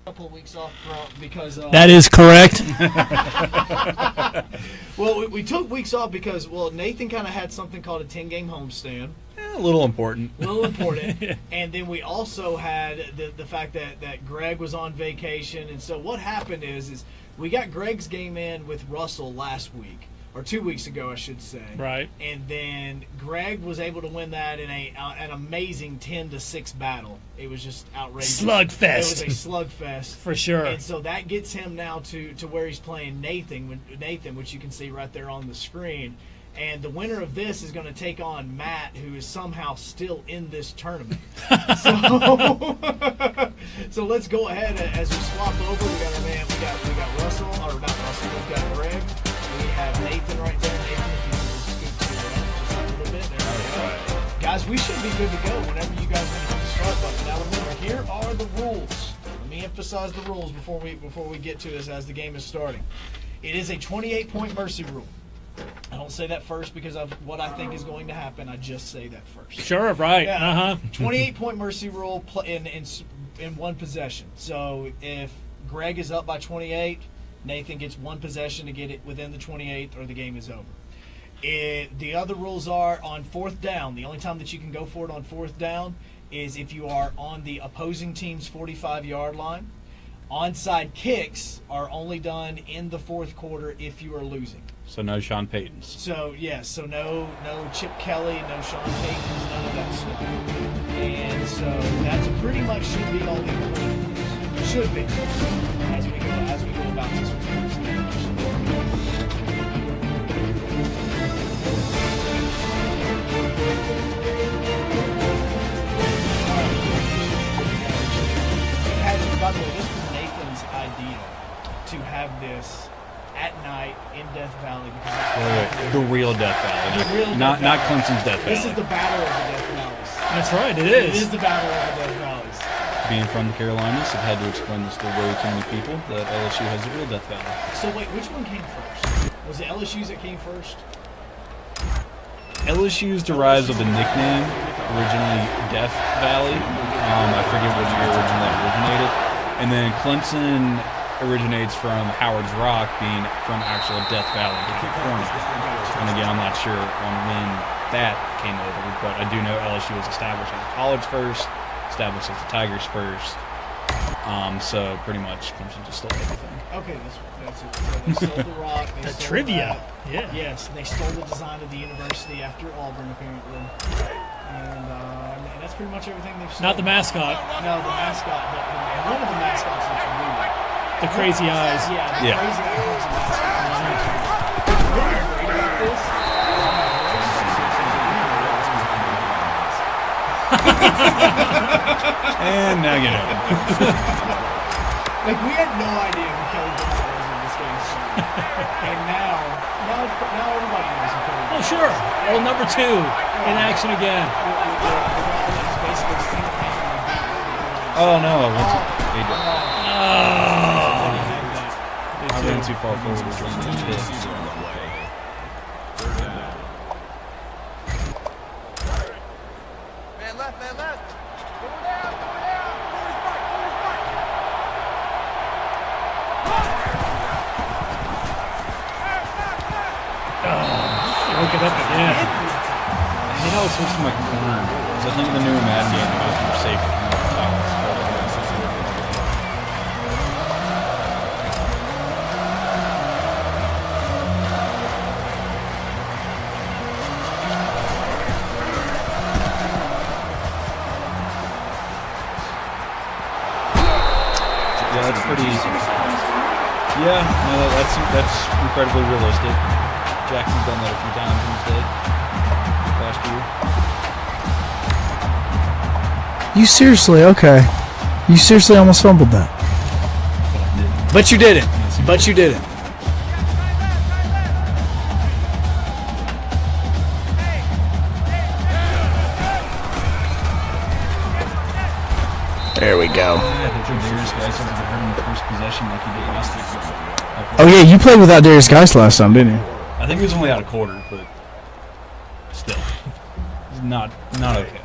couple of weeks off because that is correct. Well, we took weeks off because Nathan kind of had something called a 10-game homestand. A little important. And then we also had the fact that Greg was on vacation, and so what happened is we got Greg's game in with Russell last week. Or 2 weeks ago, I should say. Right. And then Greg was able to win that in an amazing 10-6 battle. It was just outrageous. Slugfest. It was a slugfest. For sure. And so that gets him now to where he's playing Nathan, which you can see right there on the screen. And the winner of this is going to take on Matt, who is somehow still in this tournament. So let's go ahead as we swap over. We got our man. We got Russell, or not Russell. We've got Greg. We have Nathan right there. Nathan, if you can just scoot to your left just a little bit. There we go. Guys, we should be good to go whenever you guys want to hit the start button. Now remember, here are the rules. Let me emphasize the rules before we get to this as the game is starting. It is a 28-point mercy rule. I don't say that first because of what I think is going to happen. I just say that first. Sure, right. Yeah, 28-point mercy rule in one possession. So if Greg is up by 28, Nathan gets one possession to get it within the 28, or the game is over. The other rules are on fourth down. The only time that you can go for it on fourth down is if you are on the opposing team's 45-yard line. Onside kicks are only done in the fourth quarter if you are losing. So no Sean Paytons. So yes, so no Chip Kelly, no Sean Paytons, none of that stuff. And so that's pretty much should be all the important rules. Should be as we go about this with By the way, this was Nathan's idea to have this at night in Death Valley. The real Death Valley. Not Clemson's Death Valley. This is the battle of the Death Valleys. That's right, it is. It is the battle of the Death Valleys. Being from the Carolinas, I've had to explain this to way too many people that LSU has the real Death Valley. So wait, which one came first? Was it LSU's that came first? LSU's derives of the nickname, originally Death Valley. I forget what year originally originated. And then Clemson originates from Howard's Rock, being from actual Death Valley, California. And again, I'm not sure on when that came over, but I do know LSU was established as a college first, established as the Tigers first. So pretty much Clemson just stole everything. Okay, that's it. So they stole the rock. The trivia. Yeah. Yes, they stole the design of the university after Auburn, apparently. And that's pretty much everything they've stolen. Not the mascot. No, the mascot. One of the mascots that's weird. The crazy eyes. Yeah, the crazy eyes mascot. What's really great about this And now you know. Like, we had no idea who Kelly Johnson was in this game. And now everybody knows who Kelly Johnson is. Oh, sure. Old number 2 in action again. Oh, no. I ran too far forward. Man left. Going down. Look it up again. You know, I switched to my corner. Because I think the newer Madden game was more safe than the Titans. Yeah, that's pretty. Yeah, no, that's incredibly realistic. Jackson's done that a few times in his day last year. You seriously? Okay. You seriously almost fumbled that. But you didn't. There we go. Yeah, the Darius guys hasn't been hurt in the first possession like he did last week. Oh yeah, you played without Darius Geis last time, didn't you? I think he was only out a quarter, but still, it's not okay.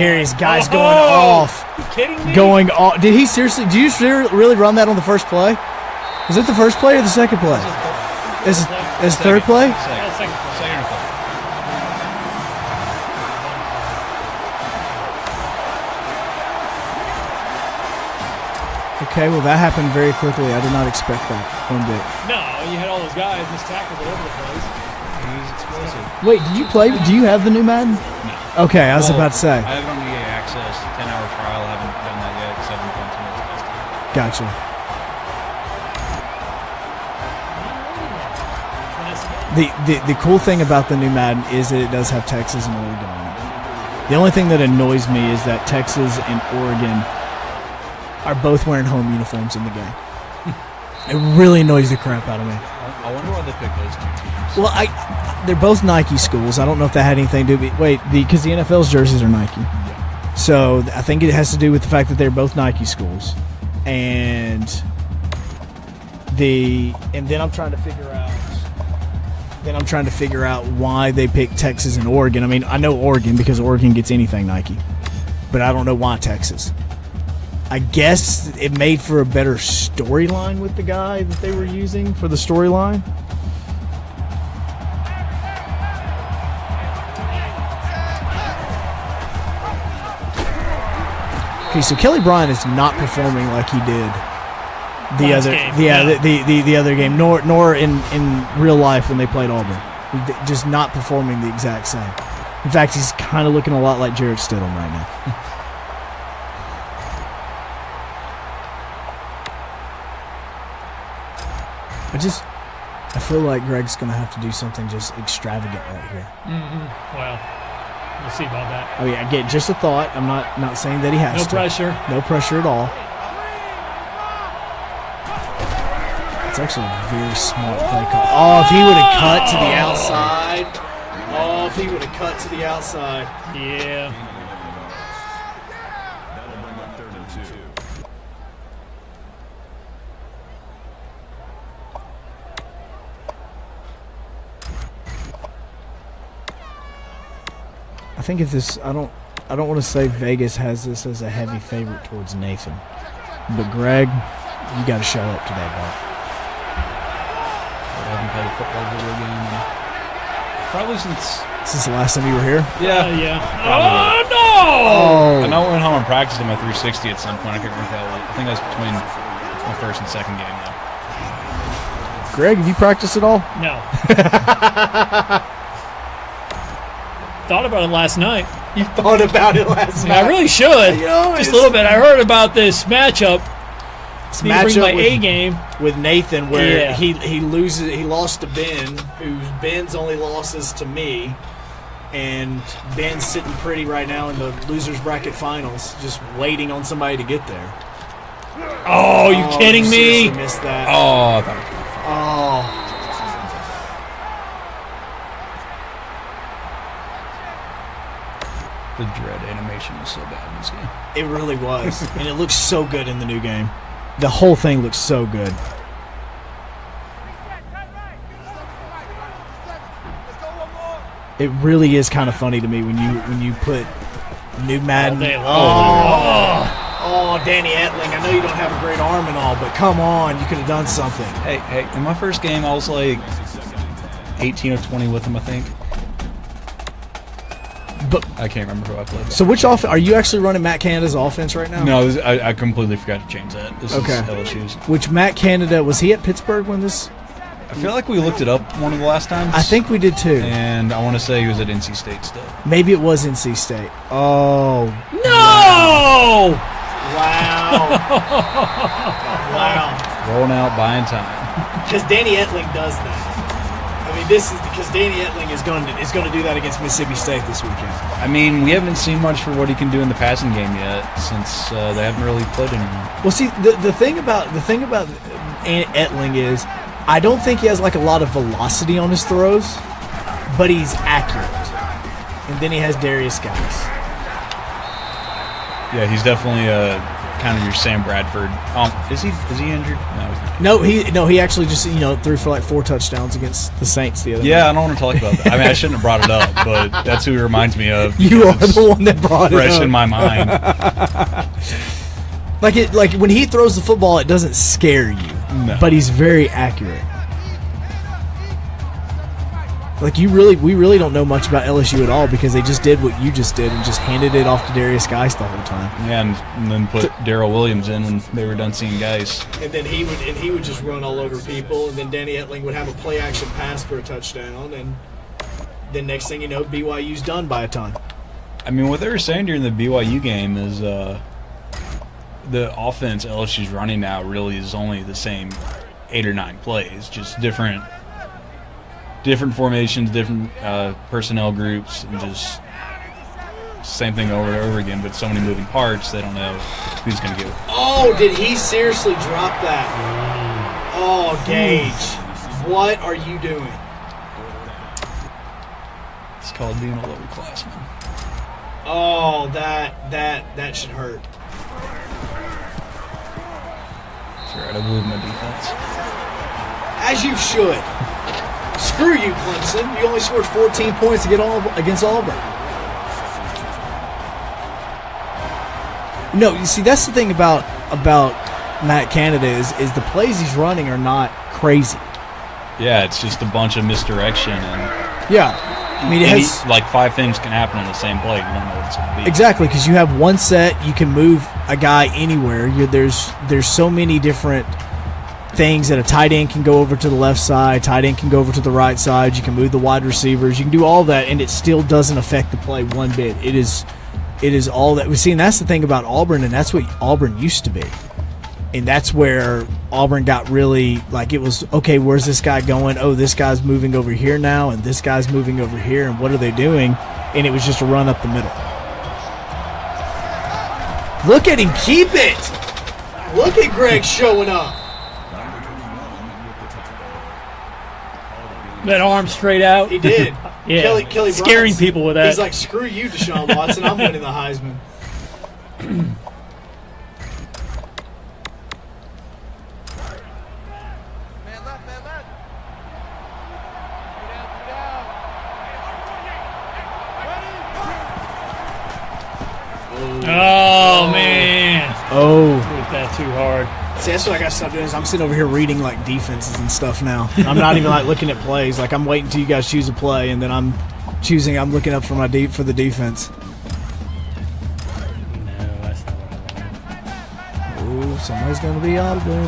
Darius Guy's going Oh, off. you kidding me? Going off. Did he seriously? Did you really run that on the first play? Was it the first play or the second play? Is third play? Second play. Okay, well that happened very quickly. I did not expect that one bit. No, you had all those guys, missed tackles all over the place. He's explosive. Wait, did you play? Do you have the new Madden? No. Okay, I was about to say. I have it on EA Access, 10-hour trial. I haven't done that yet because I haven't done too much testing. Gotcha. The cool thing about the new Madden is that it does have Texas and Oregon on it. The only thing that annoys me is that Texas and Oregon are both wearing home uniforms in the game. It really annoys the crap out of me. I wonder why they picked those two teams. Well, they're both Nike schools. I don't know if that had anything to do with because the NFL's jerseys are Nike. So I think it has to do with the fact that they're both Nike schools. And then I'm trying to figure out why they picked Texas and Oregon. I mean, I know Oregon because Oregon gets anything Nike. But I don't know why Texas. I guess it made for a better storyline with the guy that they were using for the storyline. Okay, so Kelly Bryant is not performing like he did the other game, nor in real life when they played Auburn. Just not performing the exact same. In fact, he's kind of looking a lot like Jarrett Stidham right now. I feel like Greg's going to have to do something just extravagant right here. Mm-hmm. Well, we'll see about that. I mean, I get just a thought. I'm not saying that he has No to. pressure. No pressure at all. It's actually a very smart play call. Oh, if he would have cut to the outside. Oh, if he would have cut to the outside. Yeah. I think if this, I don't want to say Vegas has this as a heavy favorite towards Nathan, but Greg, you got to show up today, bud. I haven't played a football video game probably since the last time you were here. Yeah. Yeah. Probably. Oh no! I know I went home and practiced in my 360 at some point. I can't remember if that was. I think that was between my first and second game though. Greg, have you practiced at all? No. Thought about it last night. You thought about it last night. I really should. You know, just a little bit. I heard about this matchup. This Need to bring my matchup A game with Nathan, where Yeah. he lost to Ben, whose Ben's only losses to me, and Ben's sitting pretty right now in the losers bracket finals, just waiting on somebody to get there. Oh, you kidding you me? seriously missed that. Oh, I thought Oh. the dread animation was so bad in this game. It really was. And it looks so good in the new game. The whole thing looks so good. It really is kind of funny to me when you put new Madden. All day long. Oh, Danny Etling. I know you don't have a great arm and all, but come on, you could have done something. Hey, in my first game, I was like 18 or 20 with him, I think. But I can't remember who I played with. so which are you actually running Matt Canada's offense right now? No, I completely forgot to change that. This Okay. is LSU's. Which Matt Canada, was he at Pittsburgh when this? I feel like we looked it up one of the last times. I think we did too. And I want to say he was at NC State still. Maybe it was NC State. Oh. No! Wow. Wow. Rolling out, buying time. Because Danny Etling does that. I mean, this is because Danny Etling is going to do that against Mississippi State this weekend. I mean, we haven't seen much for what he can do in the passing game yet, since they haven't really played anyone. Well, see, the thing about Etling is, I don't think he has like a lot of velocity on his throws, but he's accurate. And then he has Darius Guys. Yeah, he's definitely kind of your Sam Bradford. Is he injured? No, he's not. No, he actually just threw for like 4 touchdowns against the Saints the other night. I don't want to talk about that. I mean, I shouldn't have brought it up, but that's who he reminds me of. You are the one that brought it up. Fresh in my mind. Like when he throws the football, it doesn't scare you, but he's very accurate. Like we really don't know much about LSU at all because they just did what you just did and just handed it off to Darius Geis the whole time. Yeah, and then put Darrell Williams in when they were done seeing Geis. And then he would just run all over people, and then Danny Etling would have a play action pass for a touchdown, and then next thing you know, BYU's done by a ton. I mean, what they were saying during the BYU game is the offense LSU's running now really is only the same 8 or 9 plays, just different formations, different personnel groups, and just same thing over and over again, but so many moving parts, they don't know who's going to get it. Oh, did he seriously drop that? Oh, Gage, what are you doing? It's called being a lower classman. Oh, that should hurt. That's right, I believe in my defense. As you should. Screw you, Clemson. You only scored 14 points against Auburn. No, you see, that's the thing about Matt Canada is the plays he's running are not crazy. Yeah, it's just a bunch of misdirection. Yeah. I mean, like 5 things can happen on the same play. You don't know what it's going to be. Exactly, because you have one set, you can move a guy anywhere. There's so many different things that a tight end can go over to the left side, tight end can go over to the right side, you can move the wide receivers, you can do all that, and it still doesn't affect the play one bit. It is all that we see, and that's the thing about Auburn, and that's what Auburn used to be. And that's where Auburn got really, like, it was, okay, where's this guy going? Oh, this guy's moving over here now, and this guy's moving over here, and what are they doing? And it was just a run up the middle. Look at him keep it! Look at Greg showing up. That arm straight out. He did. Yeah. Kelly scaring Bryant's, people with that. He's like, screw you, Deshaun Watson. I'm winning the Heisman. Man left, man left. Two down. Oh, man. Oh. Hit that too hard. See, that's what I got to stop doing is I'm sitting over here reading, like, defenses and stuff now. I'm not even, like, looking at plays. Like, I'm waiting until you guys choose a play, and then I'm looking up for for the defense. No, that's not what I wanted. Ooh, somebody's going to be audible.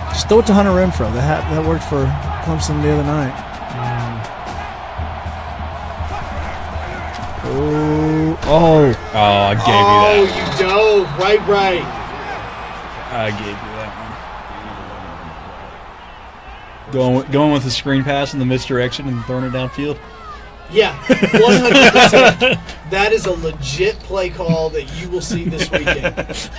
Just throw it to Hunter Renfro. That worked for Clemson the other night. Oh, I gave you that. You dove. Right. I gave you that one. Going with the screen pass in the misdirection and throwing it downfield. Yeah, 100%. That is a legit play call that you will see this weekend.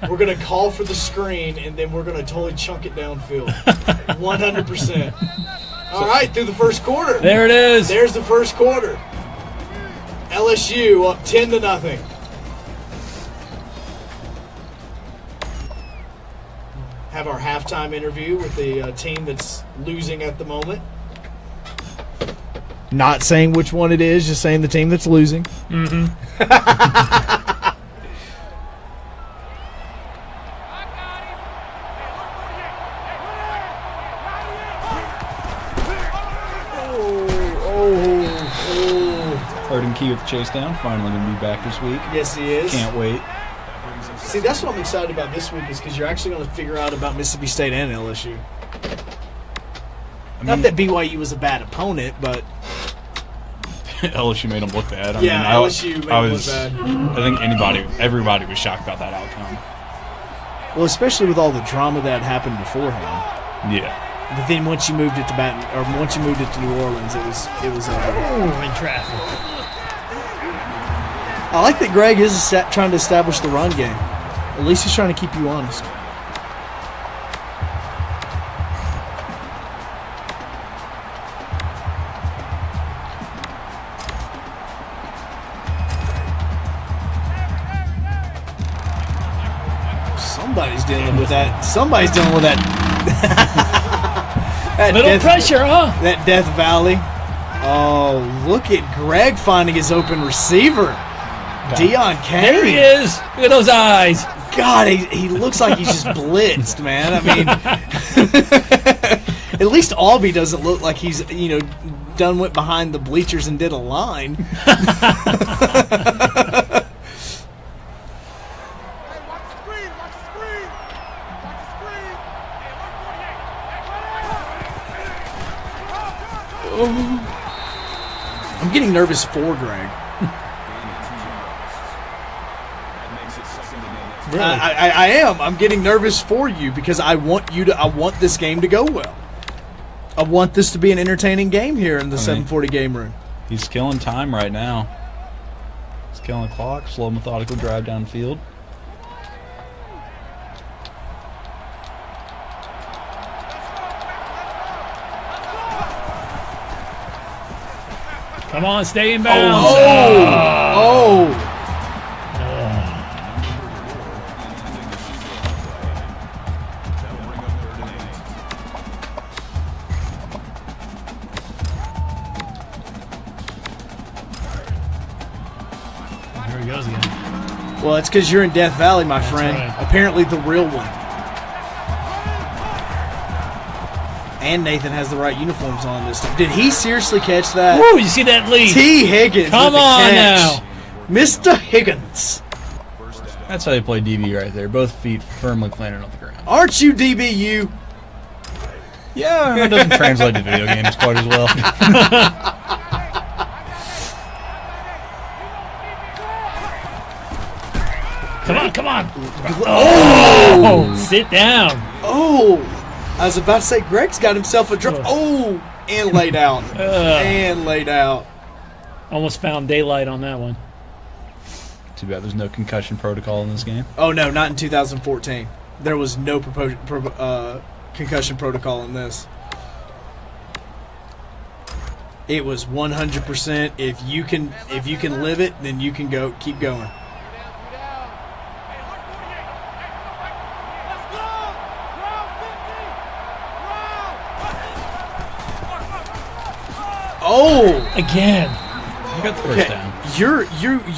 We're going to call for the screen, and then we're going to totally chunk it downfield. 100%. All right, through the first quarter. There it is. There's the first quarter. LSU up 10-0. Have our halftime interview with the team that's losing at the moment. Not saying which one it is, just saying the team that's losing. Mm-hmm. Third and key with the chase down. Finally going to be back this week. Yes, he is. Can't wait. See, that's what I'm excited about this week is because you're actually going to figure out about Mississippi State and LSU. Not that BYU was a bad opponent, but LSU made them look bad. LSU made them look bad. I think everybody was shocked about that outcome. Well, especially with all the drama that happened beforehand. Yeah. But then once you moved it to New Orleans, it was over. In traffic. I like that Greg is trying to establish the run game. At least he's trying to keep you honest. dealing with that. Somebody's dealing with that. That Little pressure, huh? That Death Valley. Oh, look at Greg finding his open receiver. Deion Kane. There he is. Look at those eyes. God, he looks like he's just blitzed, man. I mean, at least Albie doesn't look like he's, done went behind the bleachers and did a line. I'm getting nervous for Greg. Really? I am. I'm getting nervous for you because I want this game to go well. I want this to be an entertaining game here in the 740 game room. He's killing time right now. He's killing the clock. Slow, methodical drive downfield. Come on, stay in bounds. Oh! Here he goes again. Well, it's because you're in Death Valley, my friend. right. Apparently the real one. And Nathan has the right uniforms on this time. Did he seriously catch that? Woo, you see that lead? T. Higgins. Come with the on catch. now. Mr. Higgins. That's how they play DB right there. Both feet firmly planted on the ground. Aren't you DBU? Yeah, it doesn't translate to video games quite as well. Come on. Oh! Sit down. Oh! I was about to say, Greg's got himself a drop. Oh! And laid out. And laid out. Almost found daylight on that one. Too bad there's no concussion protocol in this game. Oh, no, not in 2014. There was no concussion protocol in this. It was 100%. If you can live it, then you can keep going. Oh! Again. You got the first down.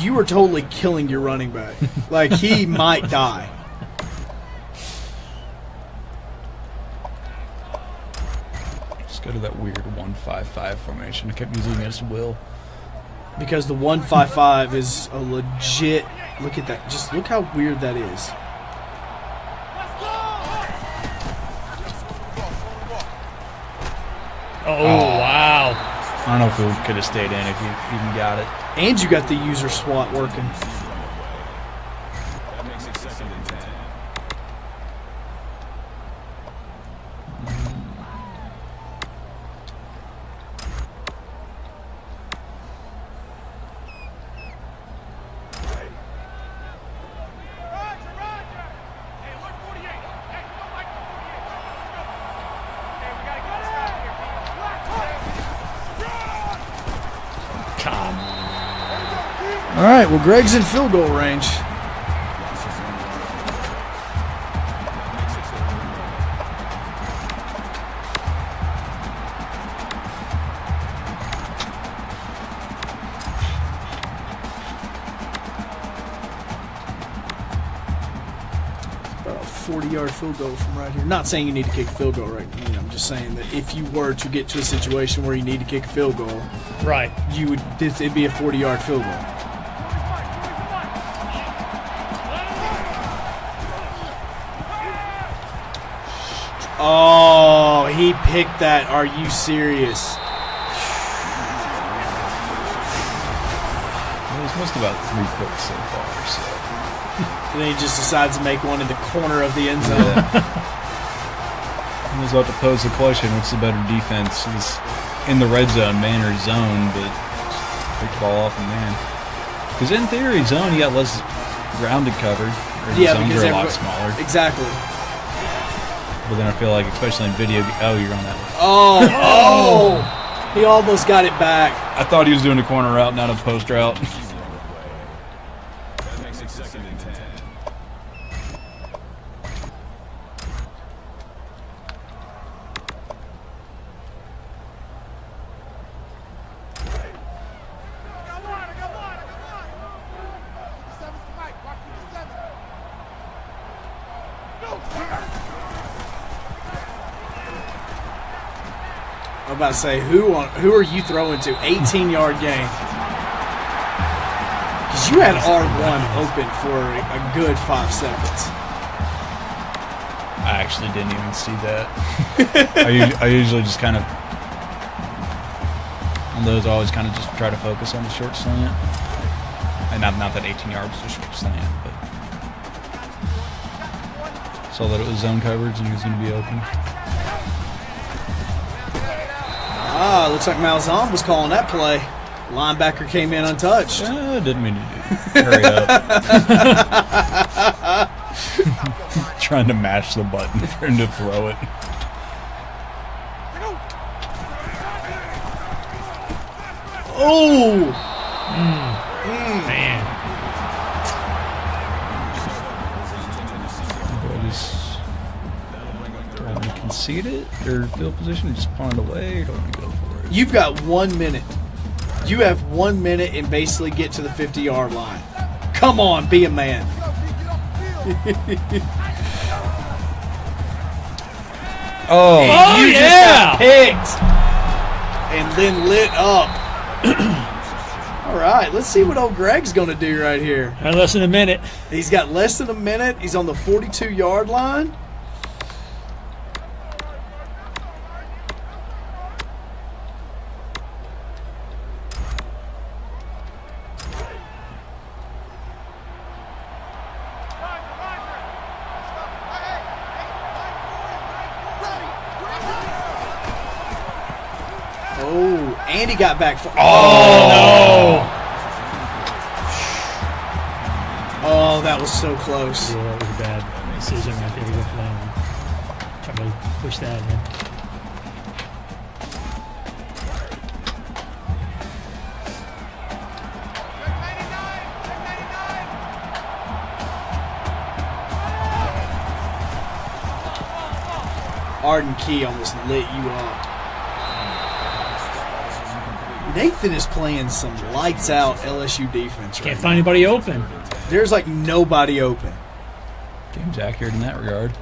You are totally killing your running back. Like he might die. Just go to that weird 1-5-5 formation. I kept using it against Will. Because the 1-5-5 is a legit. Look at that. Just look how weird that is. Oh, wow. I don't know if it could have stayed in if you even got it. And you got the user SWAT working. That makes it 2nd and 10. All right, well, Greg's in field goal range. About a 40-yard field goal from right here. Not saying you need to kick a field goal right now. I'm just saying that if you were to get to a situation where you need to kick a field goal, Right. it'd be a 40-yard field goal. Oh, he picked that. Are you serious? Well, he's missed about 3 picks so far. So. And then he just decides to make one in the corner of the end zone. I was about to pose the question, what's the better defense? Is in the red zone, man, or zone, but pick the ball off and man. Because in theory, zone, you got less grounded coverage. Or Yeah, zones because are a lot smaller. Exactly. But then I feel like, especially in video, oh, you're on that one. Oh, he almost got it back. I thought he was doing a corner route, not a post route. That makes it 2nd and 10. I'm about to say, who are you throwing to? 18-yard gain. Because you had R1 open for a good 5 seconds. I actually didn't even see that. I usually just kind of, on those, I always kind of just try to focus on the short slant. And not that 18 yards is a short slant, but saw that it was zone coverage and he was going to be open. Looks like Malzahn was calling that play. Linebacker came in untouched. Didn't mean to do. Hurry up. Trying to mash the button for him to throw it. Oh! Man. Do I want to concede it or field position and just punt it away, or do I want to go for it? You've got 1 minute. You have 1 minute and basically get to the 50-yard line. Come on, be a man. Oh, You yeah! just got picked and then lit up. All right, let's see what old Greg's going to do right here. Less than a minute. He's got less than a minute. He's on the 42-yard line. Oh, and he got back. No. Oh, that was so close. Yeah, that was a bad decision right there to go for that one. Try to push that in. Arden Key almost lit you up. Nathan is playing some lights out LSU defense right Can't now. find anybody open. There's like nobody open. game's accurate in that regard.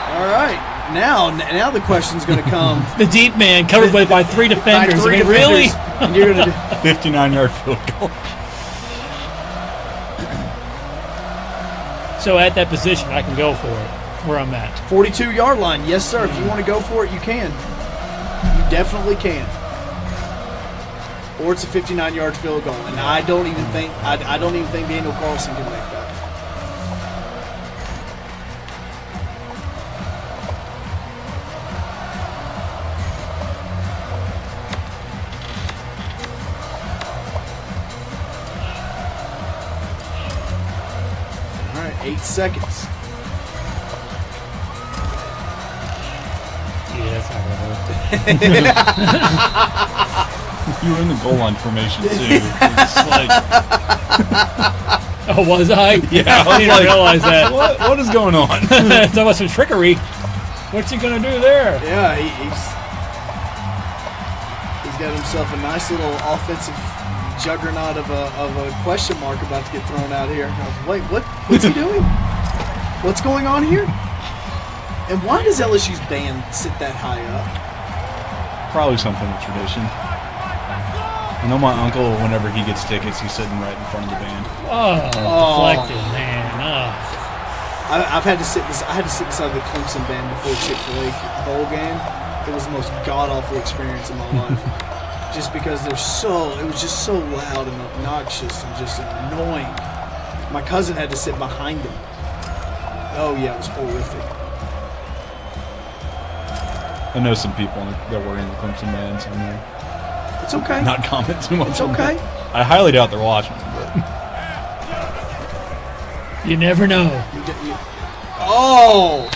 All right. Now the question's going to come. The deep man covered by 3 defenders. By 3 I mean, really? defenders, and you're going to 59-yard field goal. So at that position, I can go for it where I'm at. 42-yard line. Yes, sir. If you want to go for it, you can. You definitely can. Or it's a 59-yard field goal, and I don't even think Daniel Carlson can make that. All right, 8 seconds. Yeah, that's not going to work. You were in the goal line formation, too. It's like, Oh, was I? yeah, I didn't realize that. What is going on? It's almost some trickery. What's he going to do there? Yeah, he's got himself a nice little offensive juggernaut of a question mark about to get thrown out here. Wait, what's he doing? What's going on here? And why does LSU's band sit that high up? Probably something with tradition. I know my uncle, whenever he gets tickets, he's sitting right in front of the band. Oh, deflected, man. Oh. I had to sit beside the Clemson band before Chick-fil-A bowl game. It was the most god-awful experience in my life. Just because it was just so loud and obnoxious and just annoying. My cousin had to sit behind him. Oh yeah, it was horrific. I know some people that were in the Clemson band, so I'm going It's okay. to not comment too much It's on okay. that. I highly doubt they're watching, but You never know. Oh,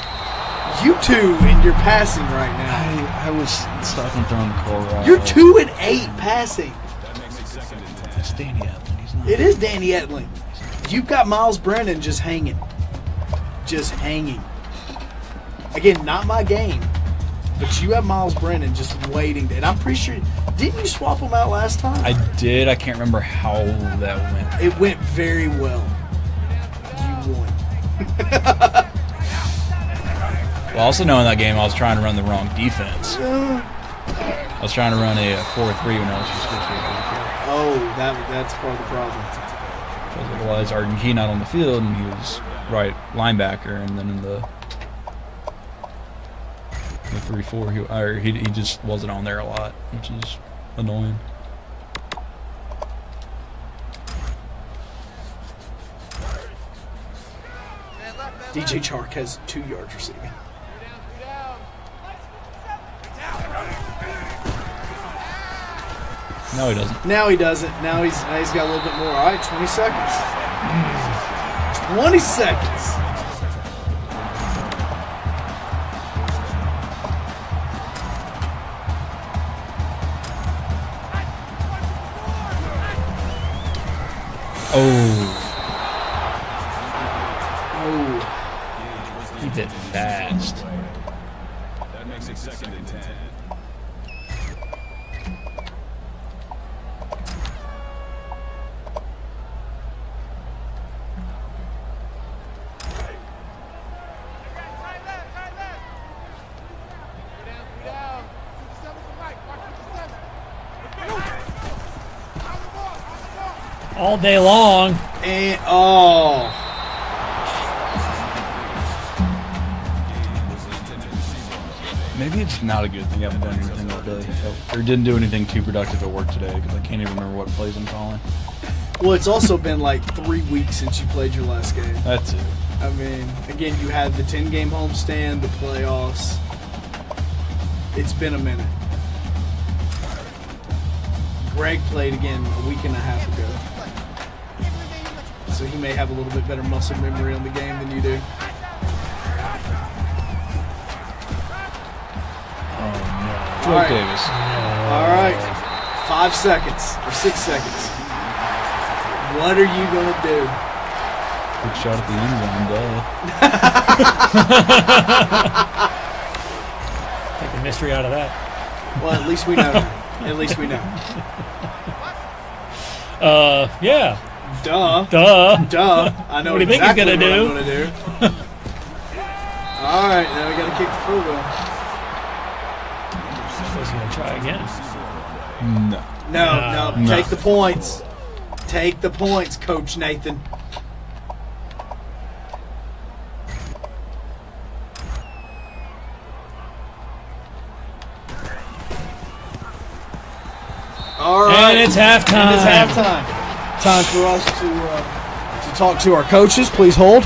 you two in your passing right now. I was stuck on throwing the core route. You're 2 and 8 passing. It's Danny Etling. He's not. It is Danny Etling. You've got Miles Brennan just hanging. Just hanging. Again, not my game, but you have Miles Brennan just waiting. And I'm pretty sure, didn't you swap him out last time? I did. I can't remember how that went. It went very well. You won. Well, also knowing that game, I was trying to run the wrong defense. I was trying to run a 4-3 when I was supposed to be. Oh, that's part of the problem. Because otherwise, Arden Key not on the field, and he was right linebacker, and then in the 3-4, he just wasn't on there a lot, which is annoying. DJ Chark has 2 yards receiving. No, he doesn't. Now he doesn't. Now he's got a little bit more. All right, 20 seconds. 20 seconds. Oh, he bit fast. That makes it 2nd and 10. All day long. And Maybe it's not a good thing I haven't done anything all day. Or didn't do anything too productive at work today because I can't even remember what plays I'm calling. well, it's also been like 3 weeks since you played your last game. That's it. I mean, again, you had the 10-game homestand, the playoffs. It's been a minute. Greg played again a week and a half ago. So he may have a little bit better muscle memory on the game than you do. Drake Davis. All right. 5 seconds or 6 seconds. What are you going to do? Quick shot at the end zone, duh. Take the mystery out of that. Well, at least we know. At least we know. Yeah. Duh. Duh. I know What do you think exactly he's gonna what do? I'm going to do. All right, now we got to kick the field goal. He's going to try again. No. No. Take the points. Take the points, Coach Nathan. All right. And it's halftime. And it's halftime. Time for us to talk to our coaches. Please hold.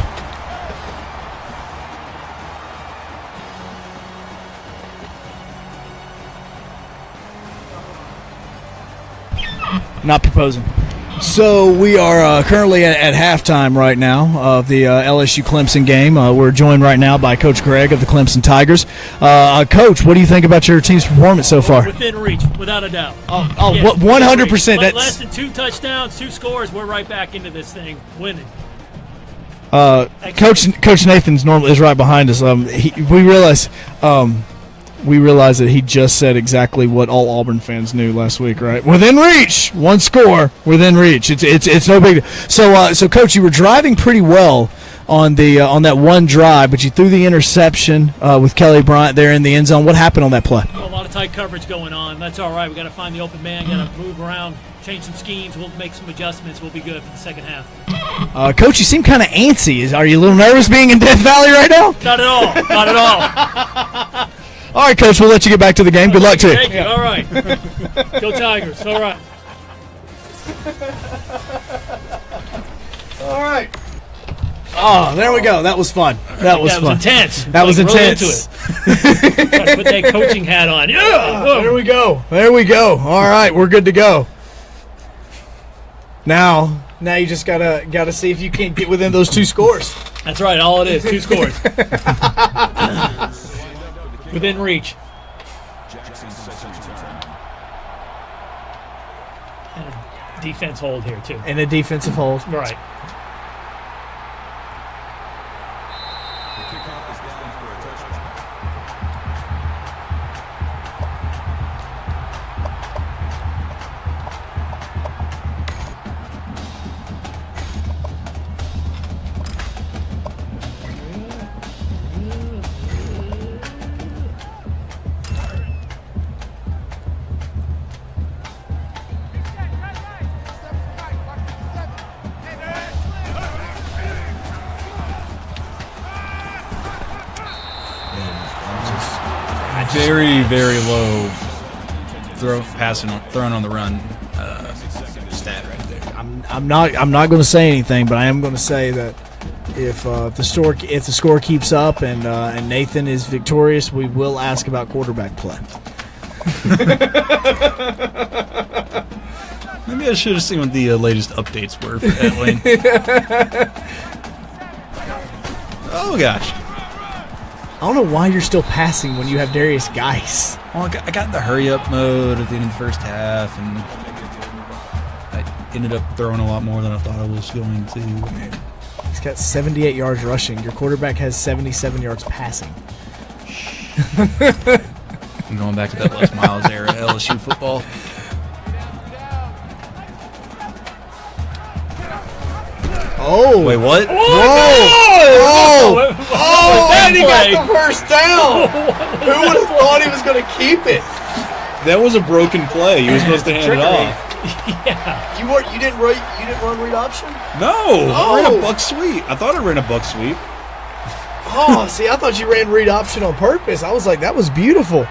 Not proposing. So we are currently at halftime right now of the LSU Clemson game. We're joined right now by Coach Greg of the Clemson Tigers. Coach, what do you think about your team's performance so far? Within reach, without a doubt. What 100%. That's Less than 2 touchdowns, 2 scores. We're right back into this thing, winning. Coach Nathan's normally is right behind us. We realize that he just said exactly what all Auburn fans knew last week, right? Within reach, 1 score, within reach. It's no big deal. So Coach, you were driving pretty well on that one drive, but you threw the interception with Kelly Bryant there in the end zone. What happened on that play? A lot of tight coverage going on. That's all right. We got to find the open man. Got to move around, change some schemes. We'll make some adjustments. We'll be good for the second half. Coach, you seem kind of antsy. Are you a little nervous being in Death Valley right now? Not at all. Not at all. All right, Coach, we'll let you get back to the game. Good luck to you. Thank you. All right. Go Tigers. All right. All right. Oh, there we go. That was fun. That was fun. Intense. That was really intense. Into it. Gotta put that coaching hat on. Yeah. There we go. There we go. All right, we're good to go. Now you just gotta see if you can get within those 2 scores. That's right. All it is. 2 scores. Within reach. And a defense hold here, too. And a defensive hold. Right. very, very low thrown on the run stat right there. I'm not going to say anything, but I am going to say that if the score keeps up and Nathan is victorious, we will ask about quarterback play. Maybe I should have seen what the latest updates were for that lane. Oh gosh. I don't know why you're still passing when you have Darius Geis. Well, I got in the hurry-up mode at the end of the first half, and I ended up throwing a lot more than I thought I was going to. He's got 78 yards rushing. Your quarterback has 77 yards passing. I'm going back to that Les Miles era LSU football. Oh! Wait, what? Whoa! And he got play? the first down! Who would have thought he was going to keep it? That was a broken play. You were supposed to hand it off. Yeah. You didn't run read option? No! I ran a buck sweep. I thought I ran a buck sweep. Oh, see, I thought you ran read option on purpose. I was like, that was beautiful.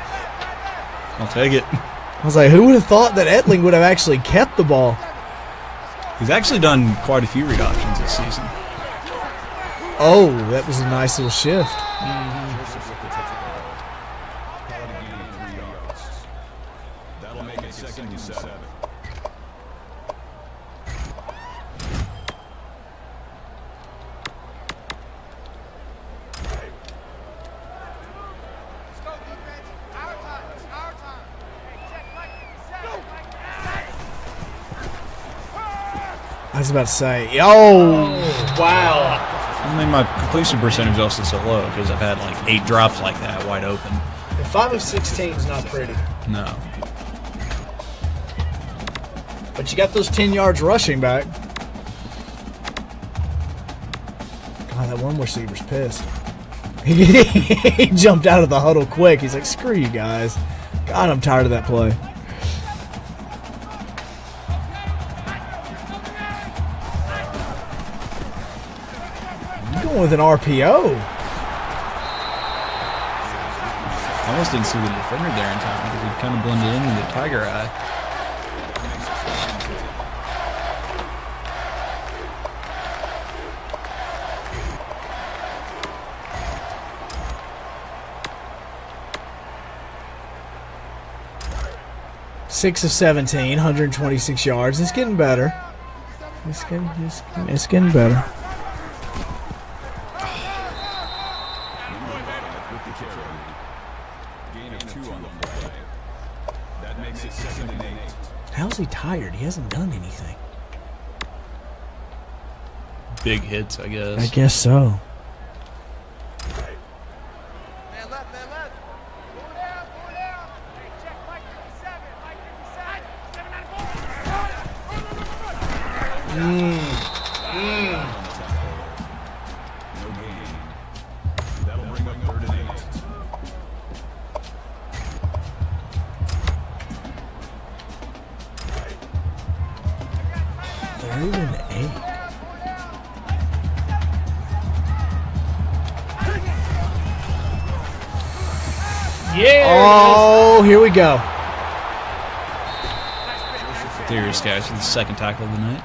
I'll take it. I was like, who would have thought that Etling would have actually kept the ball? He's actually done quite a few read options this season. Oh, that was a nice little shift. That'll make it 2nd and 7. Let's go, defense. Our time. It's our time. Hey, check, Mike. Set. I was about to say, wow. I mean, my completion percentage is also so low because I've had like 8 drops like that wide open. 5 of 16 is not pretty. No. But you got those 10 yards rushing back. God, that one receiver's pissed. He jumped out of the huddle quick. He's like, screw you guys. God, I'm tired of that play. You're going with an RPO. I almost didn't see the defender there in time because he kind of blended in with the tiger eye. Six of 17, 126 yards. It's getting better. It's getting better. Gain of 2 on the play. That makes it 2nd and 8. How's he tired? He hasn't done anything. Big hits, I guess. I guess so. Man left, man left. Go down, go down. Hey, check, Mike 57. Mike 57. 7 out No gain. That'll bring up 3rd and 8. Third and 8. Yeah. Oh, here we go. Darius Geis with the 2nd tackle of the night.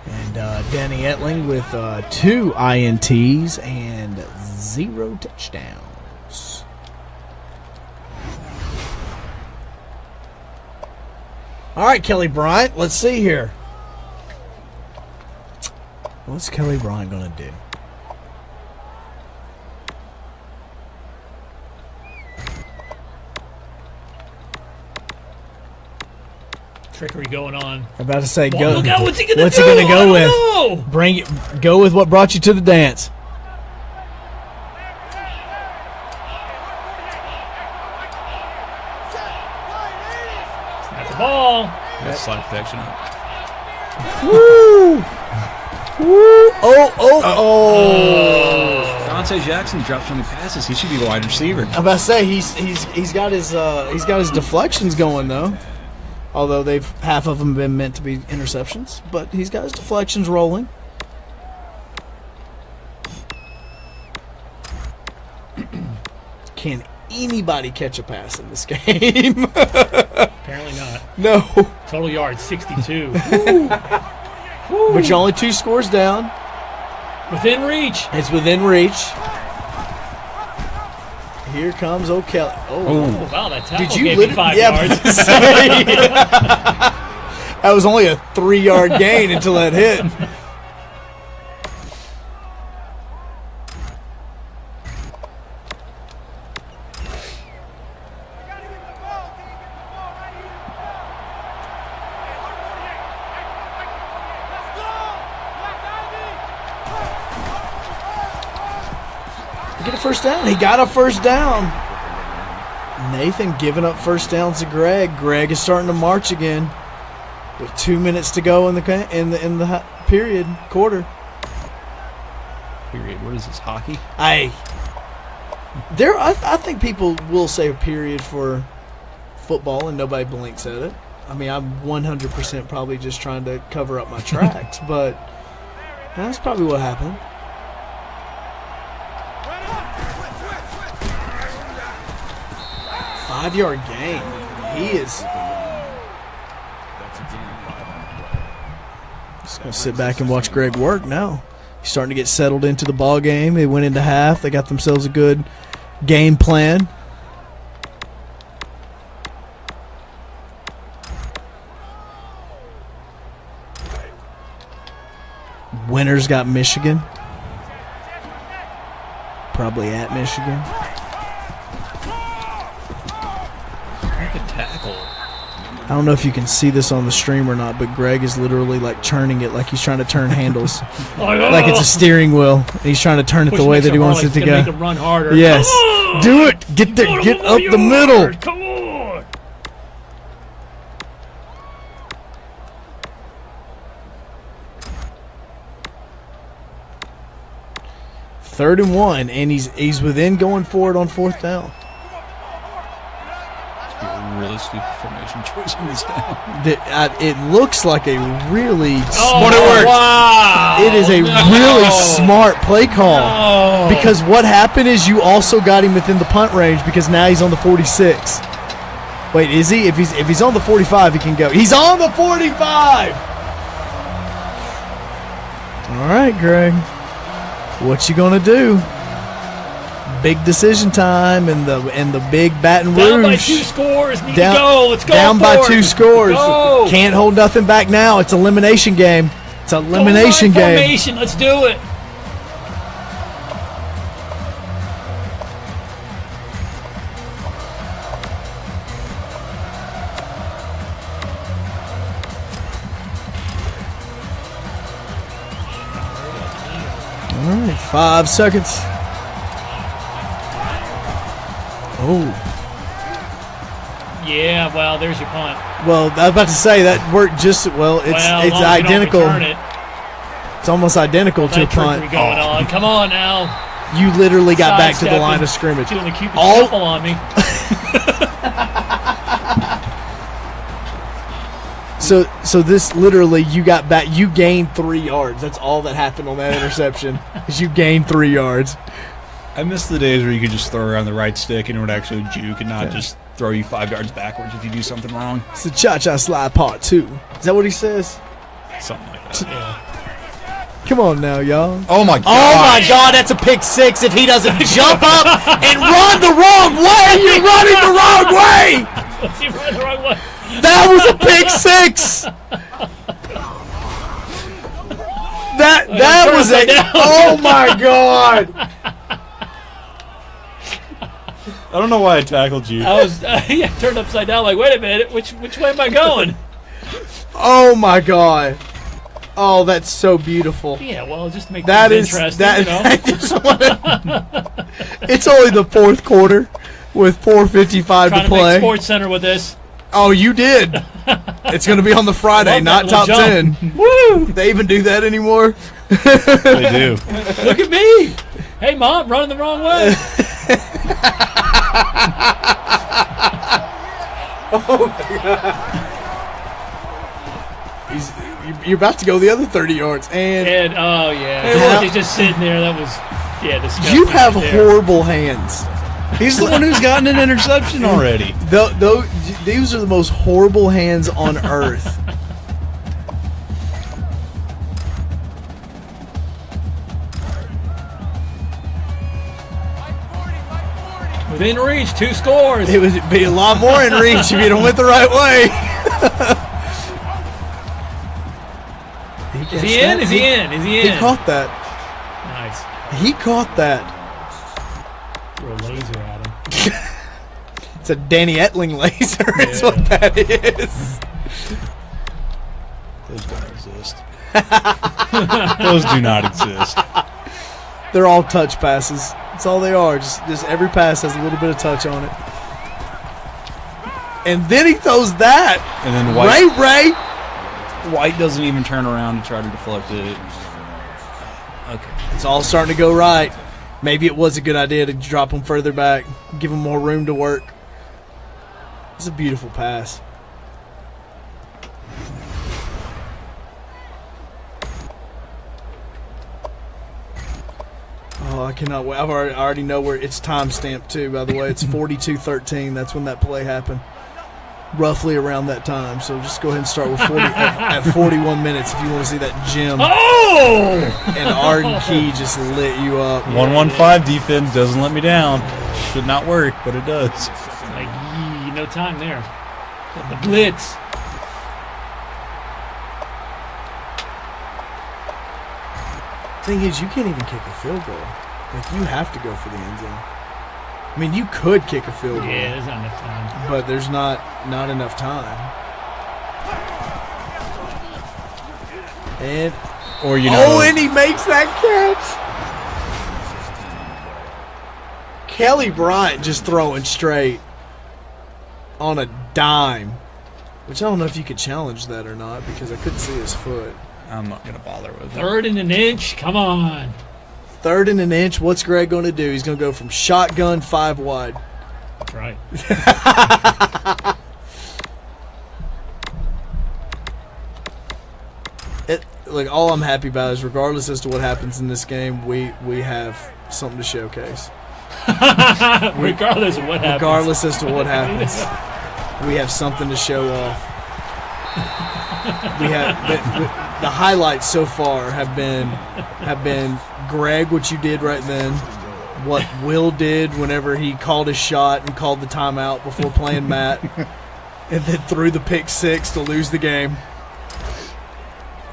And Danny Etling with 2 INTs and 0 touchdowns. All right, Kelly Bryant, let's see here. What's Kelly Bryant going to do? Trickery going on. I'm about to say, Oh, go. look out, what's he gonna What's do? he going to I go don't with? know. Bring it. Go with what brought you to the dance. At the ball. Got slide protection up. Woo! Woo! Oh! Dante Jackson dropped so many passes. He should be the wide receiver. I'm about to say he's got his deflections going though. Although half of them been meant to be interceptions, but he's got his deflections rolling. anybody catch a pass in this game. Apparently not. No. Total yards 62. But you're only 2 scores down. Within reach. It's within reach. Here comes O'Kelly. Oh, wow, that tackle Did you gave me 5 yards. That was only a 3-yard gain until that hit. Get a first down. He got a first down. Nathan giving up first downs to Greg. Greg is starting to march again with 2 minutes to go in the period quarter. Period. What is this, hockey? I think people will say period for football and nobody blinks at it. I mean, I'm 100% probably just trying to cover up my tracks, but that's probably what happened. Five-yard gain. He is just going to sit back and watch Greg work now. He's starting to get settled into the ball game. They went into half. They got themselves a good game plan. Winners got Michigan. Probably at Michigan. I don't know if you can see this on the stream or not, but Greg is literally like turning it like he's trying to turn handles. Like it's a steering wheel. And he's trying to turn it the way that he wants it to go. Make him run harder. Yes. Do it. Get there. Get up the middle. Come on. 3rd and 1, and he's within going for it on 4th down. Really stupid formation choice in this down. It looks like a really Oh, smart. wow. It is a really smart play call. No. Because what happened is you also got him within the punt range because now he's on the 46. Wait, is he? If he's on the 45, he can go. He's on the 45. All right, Greg. What you gonna do? Big decision time in the big Baton Rouge. Down by 2 scores. Need to go. Let's go. Down by for 2 it. scores. Go. Can't hold nothing back now. It's elimination game. It's an elimination game. Formation. Let's do it. All right, 5 seconds. Oh. Yeah, well, there's your punt. Well, I was about to say that worked just well. It's identical. It's almost identical to a punt. Going on. Come on now. You literally got back to the line of scrimmage. Doing the Cupid shuffle on me. So this literally you got back. You gained 3 yards. That's all that happened on that interception. Is you gained 3 yards. I miss the days where you could just throw around the right stick and it would actually juke and not just throw you 5 yards backwards if you do something wrong. It's the cha-cha slide part 2. Is that what he says? Something like that. Yeah. Come on now, y'all. Oh my god. Oh my god, that's a pick 6 if he doesn't jump up and run the wrong way. You're running the wrong way. What's he running the wrong way? That was a pick 6. That was a. Oh my god. I don't know why I tackled you. I was turned upside down like, wait a minute, which way am I going? Oh my god. Oh, that's so beautiful. Yeah, well, just to make That things is interesting, that. you know? I just wanna, it's only the 4th quarter with 4:55 Trying to to play. make Sports Center with this. Oh, you did. It's going to be on the Friday, Love not that top little 10. Woo! They even do that anymore? They do. Look at me. Hey, Mom, running the wrong way. Oh my god. You're about to go the other 30 yards, and And oh yeah, Hey, look. he's just sitting there. That was disgusting. you have right there. horrible hands. He's the one who's gotten an interception already. These are the most horrible hands on earth. Within reach, 2 scores. It would be a lot more in reach if you don't went the right way. Is he in? Is he in? Is he in? He caught that. Nice. He caught that. Throw a laser at him. It's a Danny Etling laser. Is what that is. Those don't exist. Those do not exist. They're all touch passes. That's all they are. Just every pass has a little bit of touch on it. And then he throws that. And then Ray. White doesn't even turn around to try to deflect it. Okay. It's all starting to go right. Maybe it was a good idea to drop him further back, give him more room to work. It's a beautiful pass. Oh, I cannot wait. I already know where it's timestamped too, by the way. It's 42-13. That's when that play happened. Roughly around that time. So just go ahead and start with 40 at 41 minutes if you want to see that gem. Oh! And Arden Key just lit you up. 115 defense doesn't let me down. Should not work, but it does. Like, no time there. The blitz. Thing is, you can't even kick a field goal. Like, you have to go for the end zone. I mean, you could kick a field goal. Yeah, there's not enough time. But there's not enough time. And and he makes that catch. Kelly Bryant just throwing straight on a dime, which I don't know if you could challenge that or not because I couldn't see his foot. I'm not going to bother with it. 3rd and an inch. Come on. 3rd and an inch. What's Greg going to do? He's going to go from shotgun 5 wide. That's right. Like, all I'm happy about is regardless as to what happens in this game, we have something to showcase. Regardless of what happens. Regardless as to what happens, we have something to show off. We have the highlights so far have been Greg, what you did right then, what Will did whenever he called his shot and called the timeout before playing Matt, and then threw the pick 6 to lose the game.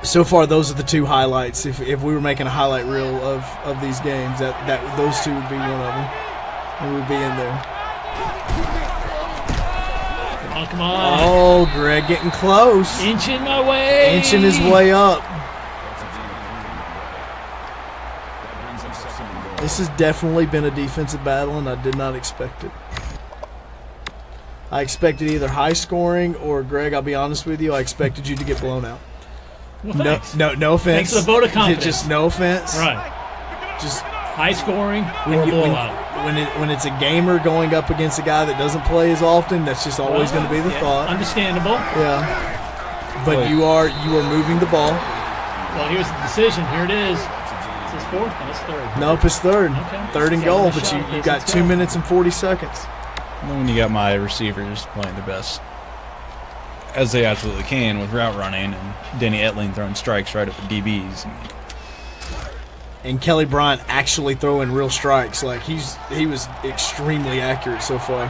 So far, those are the 2 highlights. If we were making a highlight reel of these games, that those 2 would be one of them. We would be in there. Come on. Oh, Greg getting close. Inching my way. Inching his way up. This has definitely been a defensive battle, and I did not expect it. I expected either high scoring or, Greg, I'll be honest with you, I expected you to get blown out. Well, thanks. No offense. Thanks for the vote of confidence. Just no offense. Right. Just high scoring or a blowout. When it's a gamer going up against a guy that doesn't play as often, that's just always going to be the thought. Understandable. Yeah. But you are moving the ball. Well, here's the decision. Here it is. Is this 4th? No, it's 3rd. Nope, it's 3rd. Okay. 3rd and goal, but you got 2 minutes and 40 seconds. And when you got my receivers playing their best, as they absolutely can with route running, and Danny Etling throwing strikes right at the DBs. And Kelly Bryant actually throwing real strikes. Like, he was extremely accurate so far.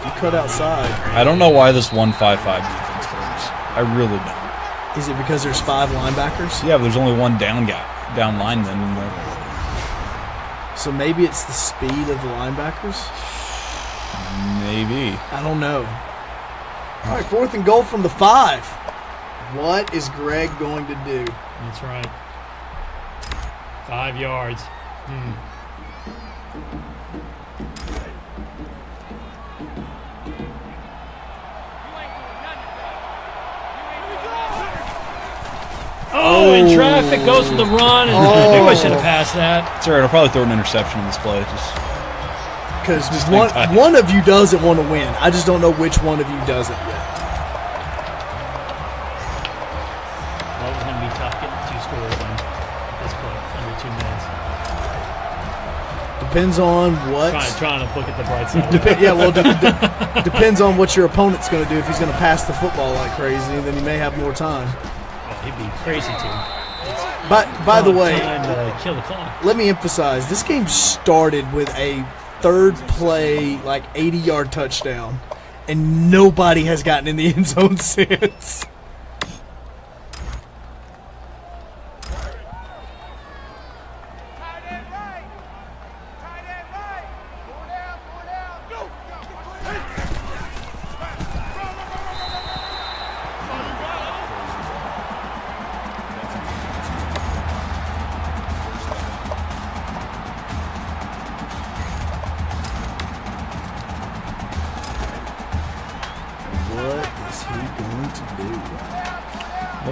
You cut outside. I don't know why this 1-5-5 defense works. I really don't. Is it because there's 5 linebackers? Yeah, but there's only one down lineman. So maybe it's the speed of the linebackers? Maybe. I don't know. All right, 4th and goal from the 5. What is Greg going to do? That's right. 5 yards. Oh, in traffic, goes for the run, and I think I should have passed that. It's all right. I'll probably throw an interception in this play. Because one of you doesn't want to win. I just don't know which one of you doesn't yet. Well, it was going to be tough getting 2 scores in at this point, under 2 minutes. Depends on what. Trying to look at the bright side. Depends on what your opponent's going to do. If he's going to pass the football like crazy, then he may have more time. Oh, he'd be crazy too. By the way, time to kill the clock. let me emphasize, this game started with a third play, like 80-yard touchdown, and nobody has gotten in the end zone since.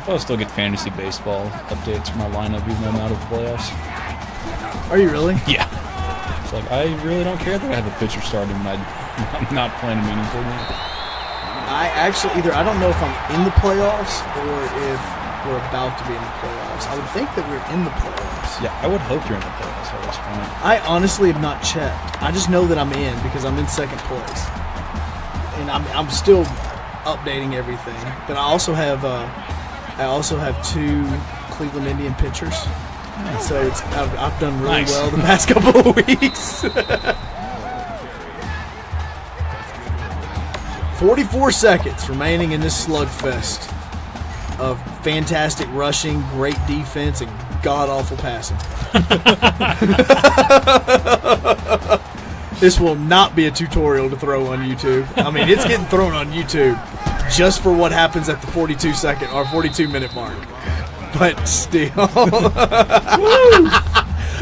I'll still get fantasy baseball updates for my lineup even though I'm out of the playoffs. Are you really? Yeah. It's like, I really don't care that I have a pitcher starting when I'm not playing a meaningful game. I don't know if I'm in the playoffs or if we're about to be in the playoffs. I would think that we're in the playoffs. Yeah, I would hope you're in the playoffs at this point. I honestly have not checked. I just know that I'm in because I'm in second place. And I'm still updating everything. But I also have 2 Cleveland Indian pitchers. So I've done really well the past couple of weeks. 44 seconds remaining in this slugfest of fantastic rushing, great defense, and god-awful passing. This will not be a tutorial to throw on YouTube. I mean, it's getting thrown on YouTube just for what happens at the 42-second or 42-minute mark. But still.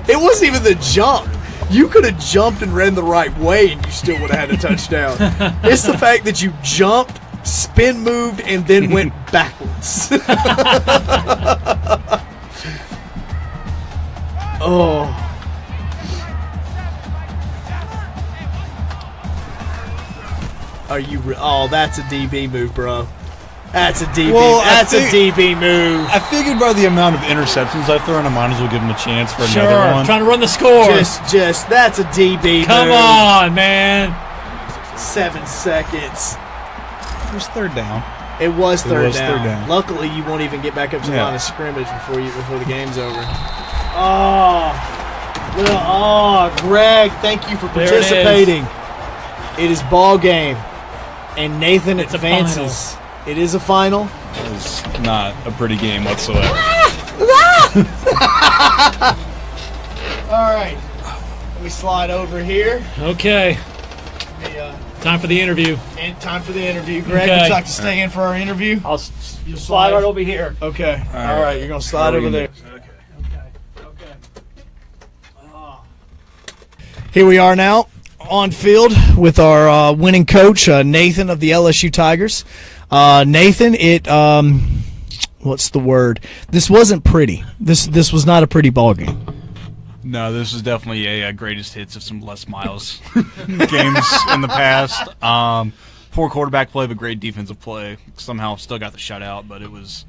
It wasn't even the jump. You could have jumped and ran the right way and you still would have had a touchdown. It's the fact that you jumped, spin moved, and then went backwards. Oh. Are you? Oh, that's a DB move, bro. That's a DB. Well, that's a DB move. I figured by the amount of interceptions I've thrown, I might as well give him a chance for Sure, another one. trying to run the score. Just that's a DB Come move. on, man. 7 seconds. It was third down. It was third down. third down. Luckily, you won't even get back up to the Yeah. line of scrimmage before the game's over. Oh, well, Greg, thank you for There it participating. It is ball game, and Nathan It's a advances. It is a final. It was not a pretty game whatsoever. All right, let me slide over here. Okay, time for the interview. And time for the interview. Greg, Okay. would you like to stay in for our interview? I'll slide right over here. Okay. All right. You're gonna slide over there. Okay. Here we are now on field with our winning coach, Nathan of the LSU Tigers. Nathan, what's the word? This wasn't pretty. This was not a pretty ball game. No, this is definitely a greatest hits of some Les Miles games in the past. Poor quarterback play, but great defensive play. Somehow still got the shutout, but it was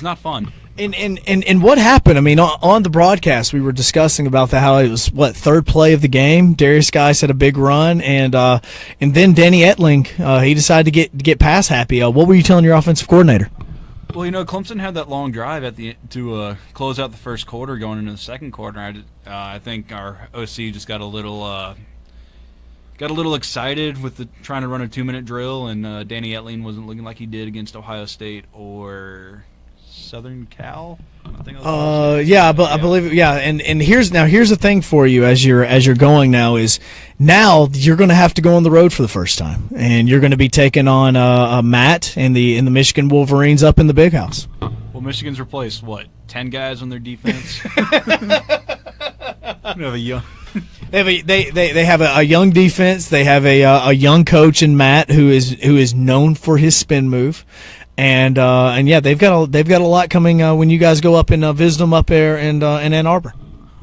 not fun. And what happened? I mean, on the broadcast, we were discussing about how it was third play of the game. Darius Geis had a big run, and then Danny Etling he decided to get pass happy. What were you telling your offensive coordinator? Well, Clemson had that long drive to close out the first quarter, going into the second quarter. I think our OC just got a little excited with trying to run a 2-minute drill, and Danny Etling wasn't looking like he did against Ohio State or Southern Cal. I think I believe, yeah. And here's the thing for you as you're going now is now you're going to have to go on the road for the first time, and you're going to be taking on Matt and the Michigan Wolverines up in the Big House. Well, Michigan's replaced 10 guys on their defense. They have a young defense. They have a young coach in Matt who is known for his spin move. And yeah, they've got a lot coming when you guys go up and visit them up there in Ann Arbor.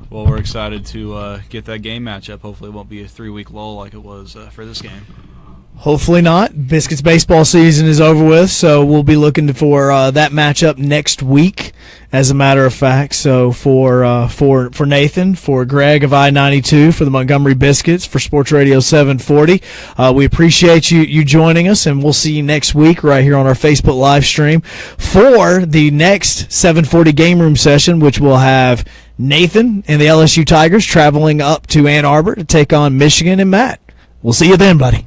Well, we're excited to get that game matchup. Hopefully, it won't be a 3-week lull like it was for this game. Hopefully not. Biscuits baseball season is over with, so we'll be looking for that matchup next week, as a matter of fact. So for Nathan, for Greg of I-92, for the Montgomery Biscuits, for Sports Radio 740, we appreciate you joining us, and we'll see you next week right here on our Facebook live stream for the next 740 Game Room session, which will have Nathan and the LSU Tigers traveling up to Ann Arbor to take on Michigan and Matt. We'll see you then, buddy.